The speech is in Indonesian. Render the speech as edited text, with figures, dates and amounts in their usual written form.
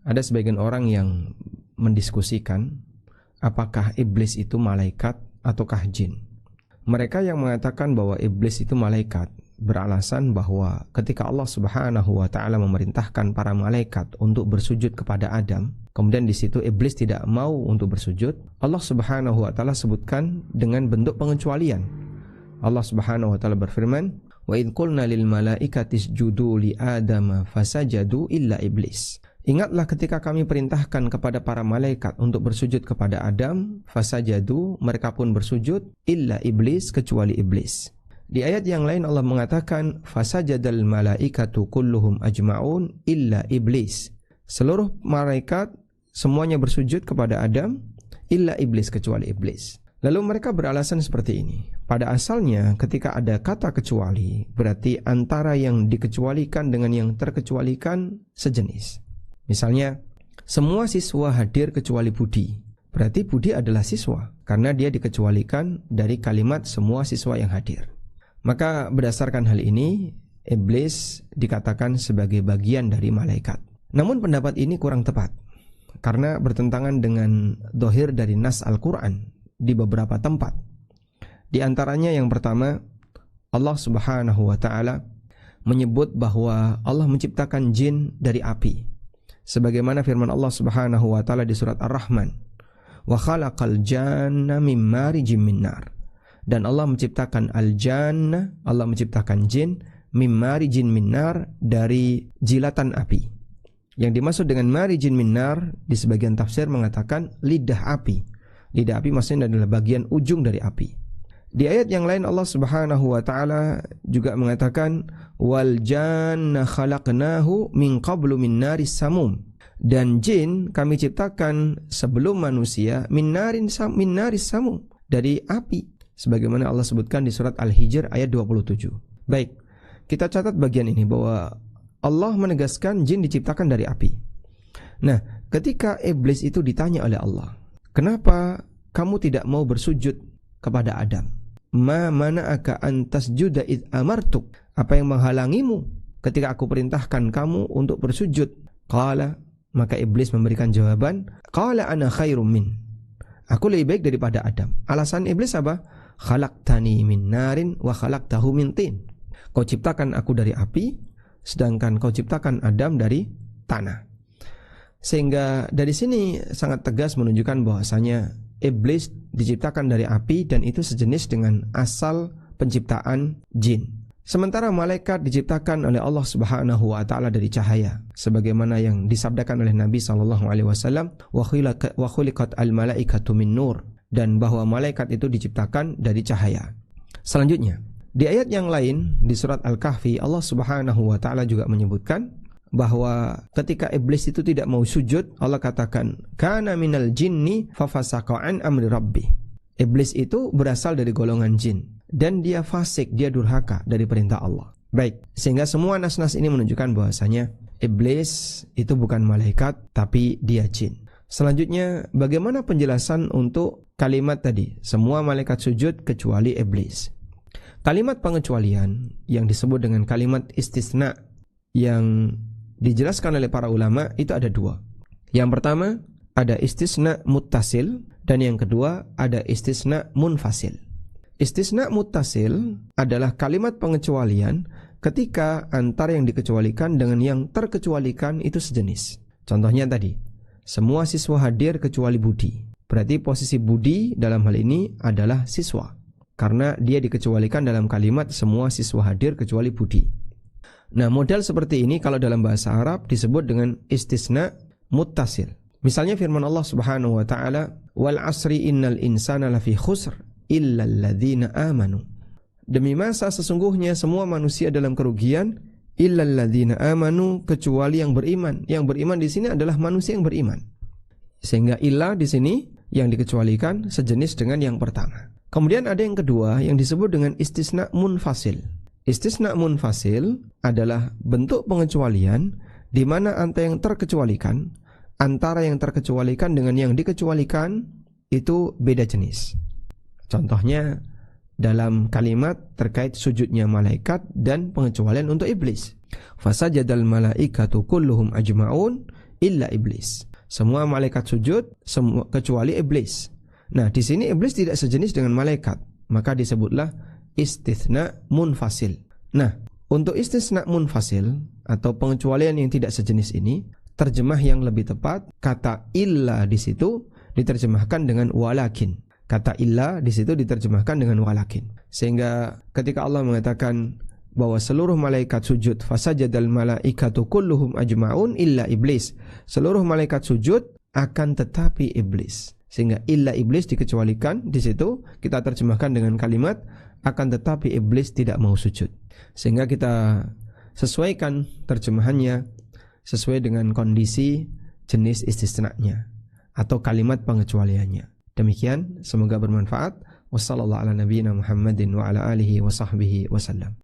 Ada sebagian orang yang mendiskusikan apakah iblis itu malaikat ataukah jin. Mereka yang mengatakan bahwa iblis itu malaikat beralasan bahwa ketika Allah Subhanahu wa taala memerintahkan para malaikat untuk bersujud kepada Adam, kemudian di situ iblis tidak mau untuk bersujud, Allah Subhanahu wa taala sebutkan dengan bentuk pengecualian. Allah Subhanahu wa taala berfirman, "Wa idz qulna lil malaikati isjudu li Adama fasajadu illa iblis." Ingatlah ketika kami perintahkan kepada para malaikat untuk bersujud kepada Adam, fasajadu, mereka pun bersujud, illa iblis, kecuali iblis. Di ayat yang lain Allah mengatakan, fasajadal malaikatu kulluhum ajma'un illa iblis. Seluruh malaikat semuanya bersujud kepada Adam, illa iblis, kecuali iblis. Lalu mereka beralasan seperti ini. Pada asalnya ketika ada kata kecuali, berarti antara yang dikecualikan dengan yang terkecualikan sejenis. Misalnya, semua siswa hadir kecuali Budi. Berarti Budi adalah siswa, karena dia dikecualikan dari kalimat semua siswa yang hadir. Maka berdasarkan hal ini, iblis dikatakan sebagai bagian dari malaikat. Namun pendapat ini kurang tepat, karena bertentangan dengan dhahir dari nas Al-Quran di beberapa tempat. Di antaranya yang pertama, Allah Subhanahu wa ta'ala menyebut bahwa Allah menciptakan jin dari api. Sebagaimana firman Allah Subhanahu wa ta'ala di surat Ar-Rahman, wa khalaqal janna mim marijim min nar. Dan Allah menciptakan al-janna, Allah menciptakan jin mim marijin min nar, dari jilatan api. Yang dimaksud dengan marijin min nar di sebagian tafsir mengatakan lidah api. Lidah api maksudnya adalah bagian ujung dari api. Di ayat yang lain Allah Subhanahu wa ta'ala juga mengatakan wal janna khalaqnahu min qablu min naris samum. Dan jin kami ciptakan sebelum manusia min naris samum, dari api. Sebagaimana Allah sebutkan di surat Al-Hijr ayat 27. Baik, kita catat bagian ini bahwa Allah menegaskan jin diciptakan dari api. Nah, ketika iblis itu ditanya oleh Allah, kenapa kamu tidak mau bersujud kepada Adam? Ma mana'aka an tasjuda id amartuk? Apa yang menghalangimu ketika aku perintahkan kamu untuk bersujud? Qala, maka iblis memberikan jawaban, qala ana khairum min. Aku lebih baik daripada Adam. Alasan iblis apa? Khalaqtani min narin wa khalaqtahu min tin. Kau ciptakan aku dari api, sedangkan kau ciptakan Adam dari tanah. Sehingga dari sini sangat tegas menunjukkan bahwasanya iblis diciptakan dari api dan itu sejenis dengan asal penciptaan jin. Sementara malaikat diciptakan oleh Allah Subhanahu wa taala dari cahaya, sebagaimana yang disabdakan oleh Nabi sallallahu alaihi wasallam, wa khuliqat al-malaikatu min nur, dan bahwa malaikat itu diciptakan dari cahaya. Selanjutnya, di ayat yang lain di surat Al-Kahfi Allah Subhanahu wa taala juga menyebutkan bahwa ketika iblis itu tidak mau sujud, Allah katakan kana minal jinni fafasaqa an amri rabbi. Iblis itu berasal dari golongan jin dan dia fasik, dia durhaka dari perintah Allah. Baik, sehingga semua nas-nas ini menunjukkan bahwasanya iblis itu bukan malaikat tapi dia jin. Selanjutnya, bagaimana penjelasan untuk kalimat tadi, semua malaikat sujud kecuali iblis? Kalimat pengecualian yang disebut dengan kalimat istisna yang dijelaskan oleh para ulama itu ada dua. Yang pertama ada istisna muttasil dan yang kedua ada istisna munfasil. Istisna muttasil adalah kalimat pengecualian ketika antara yang dikecualikan dengan yang terkecualikan itu sejenis. Contohnya tadi, semua siswa hadir kecuali Budi. Berarti posisi Budi dalam hal ini adalah siswa, karena dia dikecualikan dalam kalimat semua siswa hadir kecuali Budi. Nah, model seperti ini kalau dalam bahasa Arab disebut dengan istisna muttasil. Misalnya firman Allah Subhanahu wa taala, "Wal 'asri innal insana lafi khusr illa alladzina amanu." Demi masa sesungguhnya semua manusia dalam kerugian illa alladzina amanu, kecuali yang beriman. Yang beriman di sini adalah manusia yang beriman. Sehingga illa di sini yang dikecualikan sejenis dengan yang pertama. Kemudian ada yang kedua yang disebut dengan istisna munfasil. Istisna munfasil adalah bentuk pengecualian di mana antara yang terkecualikan dengan yang dikecualikan itu beda jenis. Contohnya dalam kalimat terkait sujudnya malaikat dan pengecualian untuk iblis. Fasajadal malaikatu kulluhum ajma'un illa iblis. Semua malaikat sujud semua kecuali iblis. Nah, di sini iblis tidak sejenis dengan malaikat, maka disebutlah istitsna munfasil. Nah, untuk istisna munfasil atau pengecualian yang tidak sejenis ini, terjemah yang lebih tepat kata illa di situ diterjemahkan dengan walakin. Kata illa di situ diterjemahkan dengan walakin. Sehingga ketika Allah mengatakan bahwa seluruh malaikat sujud, fasajadal malaikatu kulluhum ajma'un illa iblis. Seluruh malaikat sujud akan tetapi iblis. Sehingga illa iblis dikecualikan, di situ kita terjemahkan dengan kalimat akan tetapi iblis tidak mau sujud. Sehingga kita sesuaikan terjemahannya sesuai dengan kondisi jenis istisnanya atau kalimat pengecualiannya. Demikian, semoga bermanfaat. Wassallallahu ala nabiyyina Muhammadin wa ala alihi wa sahbihi wasallam.